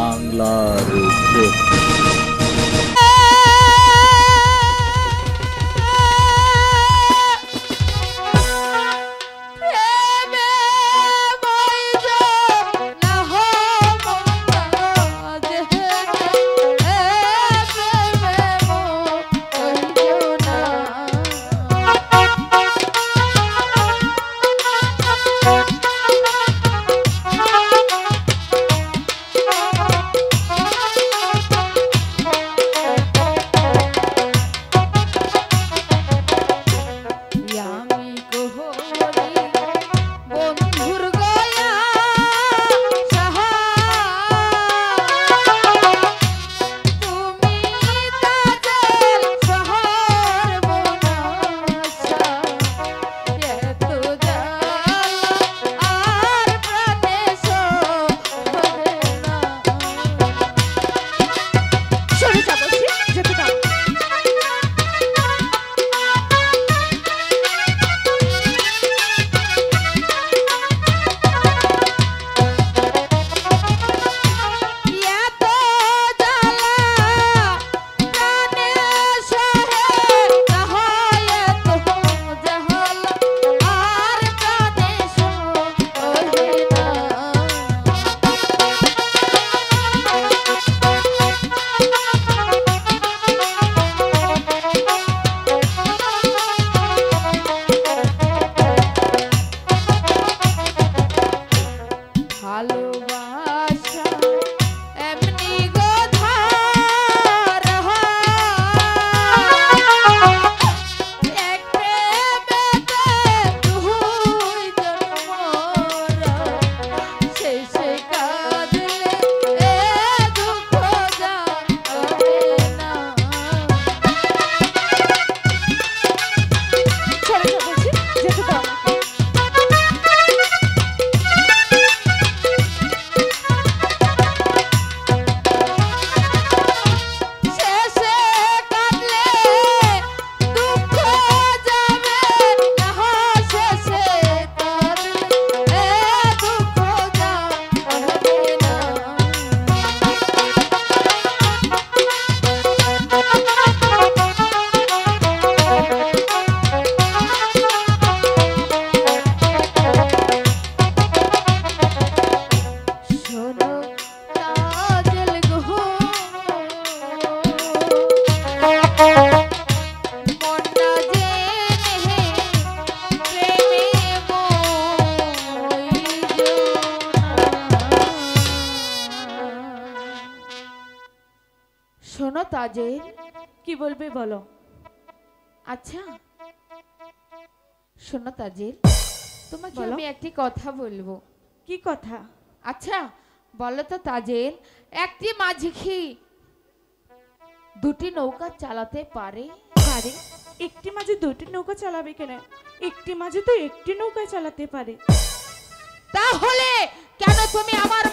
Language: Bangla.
বাংলার বুক। শোনো তাজের, কি বলবে বলো। আচ্ছা শোনো তাজের, তোমাকে আমি একটি কথা বলবো। কি কথা? আচ্ছা বলো তো তাজের, একটি মাঝি দুটি নৌকা চালাতে পারে? পারে। একটি মাঝি দুটি নৌকা চালাবে কেন? একটি মাঝি তো একটি নৌকা চালাতে পারে। তাহলে কেন তুমি আমার